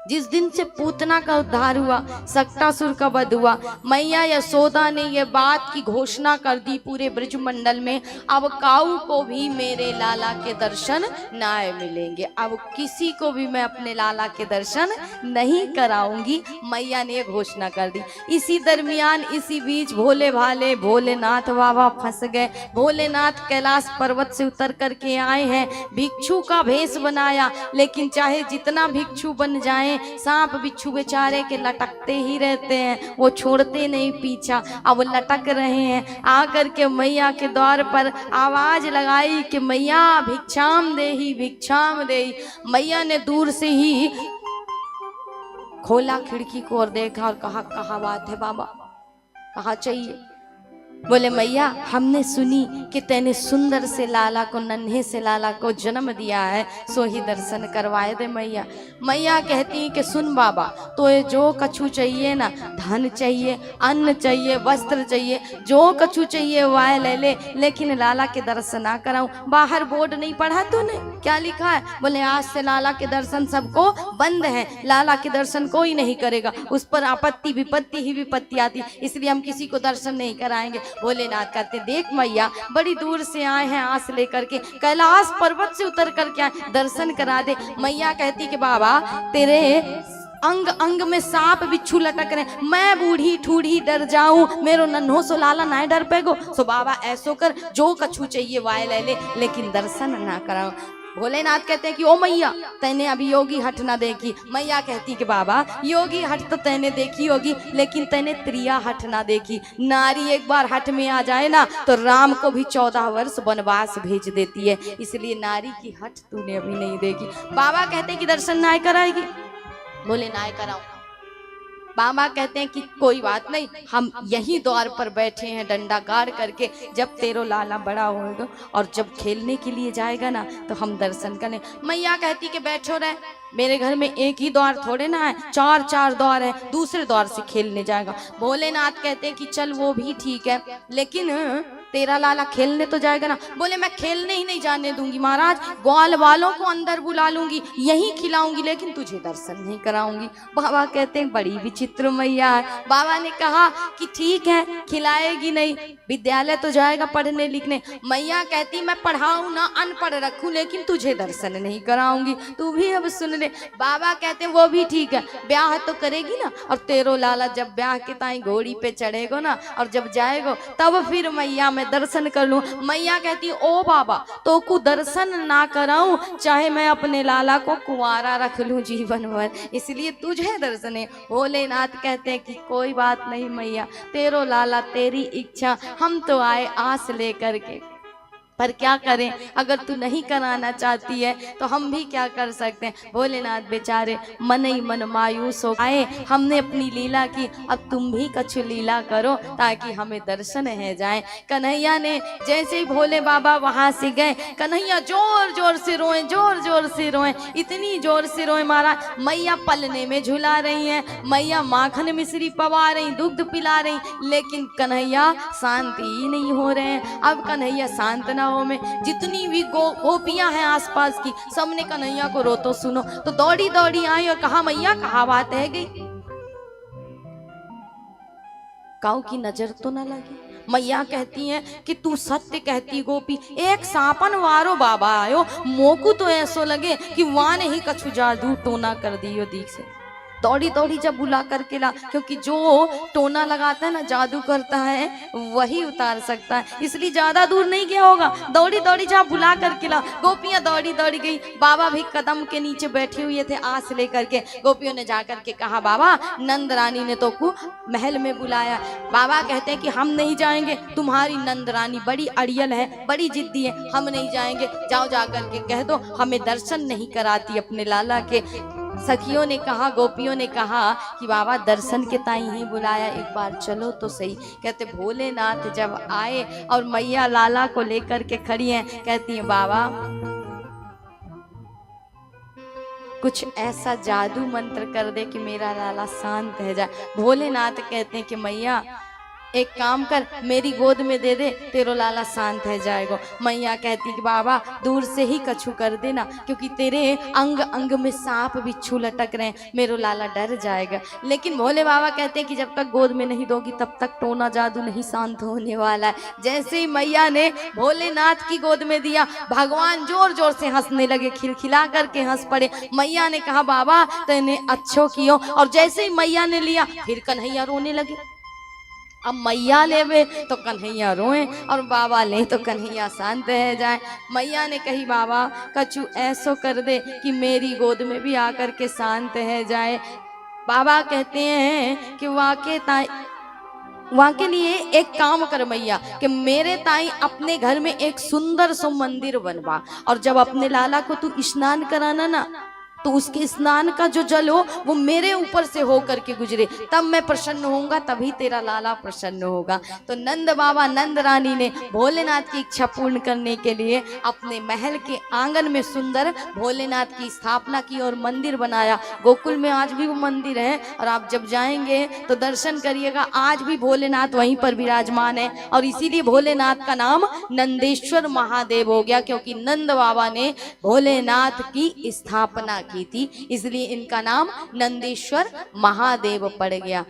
जिस दिन से पूतना का उद्धार हुआ, सक्टासुर का वध हुआ, मैया यशोदा ने ये बात की घोषणा कर दी पूरे ब्रजमंडल में, अब काऊ को भी मेरे लाला के दर्शन ना मिलेंगे, अब किसी को भी मैं अपने लाला के दर्शन नहीं कराऊंगी। मैया ने ये घोषणा कर दी। इसी दरमियान, इसी बीच भोले भाले भोलेनाथ बाबा फंस गए। भोलेनाथ कैलाश पर्वत से उतर करके आए हैं, भिक्षु का भेष बनाया, लेकिन चाहे जितना भिक्षु बन जाए, सांप बिच्छू बेचारे के लटकते ही रहते हैं, वो छोड़ते नहीं पीछा। अब वो लटक रहे हैं, आकर के मैया के द्वार पर आवाज लगाई कि मैया भिक्षाम देही, भिक्षाम देही। मैया ने दूर से ही खोला खिड़की को और देखा और कहा, कहा बात है बाबा, कहा चाहिए? बोले मैया हमने सुनी कि तैने सुंदर से लाला को, नन्हे से लाला को जन्म दिया है, सो ही दर्शन करवाए दे मैया। मैया कहती कि सुन बाबा, तो ये जो कछु चाहिए ना, धन चाहिए, अन्न चाहिए, वस्त्र चाहिए, जो कछु चाहिए वह ले ले, लेकिन लाला के दर्शन ना कराऊं। बाहर बोर्ड नहीं पढ़ा तूने? क्या लिखा है? बोले आज से लाला के दर्शन सबको बंद है, लाला के दर्शन कोई नहीं करेगा, उस पर आपत्ति विपत्ति ही विपत्ति आती, इसलिए हम किसी को दर्शन नहीं कराएंगे। भोलेनाथ कहते देख मैया बड़ी दूर से आए हैं आस लेकर के, कैलाश पर्वत से उतर करके आए, दर्शन करा दे। मैया कहती कि बाबा तेरे अंग अंग में सांप बिच्छू लटक रहे, मैं बूढ़ी ठूढ़ी डर जाऊं, मेरो नन्हो सो लाला ना डर पेगो, सो बाबा ऐसो कर जो कछु चाहिए वाय ले ले, लेकिन दर्शन ना कराओ। भोलेनाथ कहते हैं कि ओ मैया तैने अभी योगी हट ना देखी। मैया कहती कि बाबा योगी हट तो तैने देखी होगी, लेकिन तैने त्रिया हट ना देखी। नारी एक बार हट में आ जाए ना तो राम को भी 14 वर्ष वनवास भेज देती है, इसलिए नारी की हट तूने अभी नहीं देखी। बाबा कहते हैं कि दर्शन ना कराएगी? बोले ना कराओ। बाबा कहते हैं कि कोई बात नहीं, हम यही द्वार पर बैठे हैं डंडा गाड़ करके, जब तेरो लाला बड़ा होगा और जब खेलने के लिए जाएगा ना तो हम दर्शन करें। मैया कहती कि बैठो रहे, मेरे घर में एक ही द्वार थोड़े ना है, 4 द्वार है, दूसरे द्वार से खेलने जाएगा। भोलेनाथ कहते हैं कि चल वो भी ठीक है, लेकिन तेरा लाला खेलने तो जाएगा ना? बोले मैं खेलने ही नहीं जाने दूंगी महाराज, ग्वाल वालों को अंदर बुला लूंगी, यही खिलाऊंगी, लेकिन तुझे दर्शन नहीं कराऊंगी। बाबा कहते हैं बड़ी विचित्र मैया है। बाबा ने कहा कि ठीक है खिलाएगी नहीं, विद्यालय तो जाएगा पढ़ने लिखने। मैया कहती मैं पढ़ाऊं ना अनपढ़ रखूं, लेकिन तुझे दर्शन नहीं कराऊंगी, तू भी अब सुन ले। बाबा कहते हैं वो भी ठीक है, ब्याह तो करेगी ना, और तेरो लाला जब ब्याह के ताई घोड़ी पे चढ़ेगो ना और जब जाएगो तब फिर मैया मैं दर्शन कर लूं। मैया कहती ओ बाबा तो को दर्शन ना कराऊं, चाहे मैं अपने लाला को कुंवारा रख लूं जीवन भर, इसलिए तुझे दर्शन है। भोलेनाथ कहते हैं कि कोई बात नहीं मैया, तेरो लाला तेरी इच्छा, हम तो आए आस लेकर के, पर क्या करें, अगर तू नहीं कराना चाहती है तो हम भी क्या कर सकते हैं। भोलेनाथ बेचारे मन ही मन मायूस हो आए, हमने अपनी लीला की, अब तुम भी कछु लीला करो ताकि हमें दर्शन है जाए। कन्हैया ने जैसे ही भोले बाबा वहां से गए, कन्हैया जोर जोर से रोए, जोर जोर से रोए, इतनी जोर से रोए महाराज, मैया पलने में झुला रही हैं, मैया माखन मिश्री पवा रही, दुग्ध पिला रही, लेकिन कन्हैया शांति ही नहीं हो रहे हैं। अब कन्हैया शांत ना में जितनी भी गोपियां हैं आसपास की, सबने कन्हैया को रोतो सुनो तो दौड़ी दौड़ी आई और कहा मैया कहा बात है गई, काऊ की नजर तो ना लगी। मैया कहती हैं कि तू सत्य कहती गोपी, एक सांपन वारो बाबा आयो, मोकू तो ऐसो लगे कि वहां ने ही कछु जादू टोना कर दियो दीख से। दौड़ी दौड़ी जब बुला करके ला, क्योंकि जो टोना लगाता है ना जादू करता है वही उतार सकता है, इसलिए ज्यादा दूर नहीं गया होगा, दौड़ी दौड़ी जब बुला करके ला। गोपियां दौड़ी दौड़ी गई, बाबा भी कदम के नीचे बैठे हुए थे आस लेकर के। गोपियों ने जाकर के कहा बाबा नंद रानी ने तो को महल में बुलाया। बाबा कहते हैं कि हम नहीं जाएंगे, तुम्हारी नंद रानी बड़ी अड़ियल है, बड़ी जिद्दी है, हम नहीं जाएंगे, जाओ जाकर के कह दो हमें दर्शन नहीं कराती अपने लाला के। सखियों ने कहा, गोपियों ने कहा कि बाबा दर्शन के ताई ही बुलाया, एक बार चलो तो सही। कहते भोलेनाथ जब आए और मैया लाला को लेकर के खड़ी हैं, कहती है बाबा कुछ ऐसा जादू मंत्र कर दे कि मेरा लाला शांत है जाए। भोलेनाथ कहते हैं कि मैया एक काम कर, मेरी गोद में दे दे, तेरो लाला शांत है जाएगा। मैया कहती कि बाबा दूर से ही कछु कर देना, क्योंकि तेरे अंग अंग में सांप बिच्छू लटक रहे हैं, मेरो लाला डर जाएगा। लेकिन भोले बाबा कहते हैं कि जब तक गोद में नहीं दोगी तब तक टोना जादू नहीं शांत होने वाला है। जैसे ही मैया ने भोलेनाथ की गोद में दिया, भगवान जोर जोर से हंसने लगे, खिलखिला करके हंस पड़े। मैया ने कहा बाबा तेने अच्छो कियो, और जैसे ही मैया ने लिया फिर कन्हैया रोने लगे। अब मैया लेवे तो कन्हैया रोए और बाबा ले तो कन्हैया शांत रह जाए। मैया ने कही बाबा कछु ऐसो कर दे कि मेरी गोद में भी आकर के शांत रह जाए। बाबा कहते हैं कि वहाँ के लिए एक काम कर मैया कि मेरे ताई अपने घर में एक सुंदर सो मंदिर बनवा, और जब अपने लाला को तू स्नान कराना ना, तो उसके स्नान का जो जल हो वो मेरे ऊपर से हो करके गुजरे, तब मैं प्रसन्न होऊंगा, तभी तेरा लाला प्रसन्न होगा। तो नंद बाबा नंद रानी ने भोलेनाथ की इच्छा पूर्ण करने के लिए अपने महल के आंगन में सुंदर भोलेनाथ की स्थापना की और मंदिर बनाया। गोकुल में आज भी वो मंदिर है, और आप जब जाएंगे तो दर्शन करिएगा, आज भी भोलेनाथ वहीं पर विराजमान है। और इसीलिए भोलेनाथ का नाम नंदेश्वर महादेव हो गया, क्योंकि नंद बाबा ने भोलेनाथ की स्थापना की थी, इसलिए इनका नाम नंदेश्वर महादेव पड़ गया।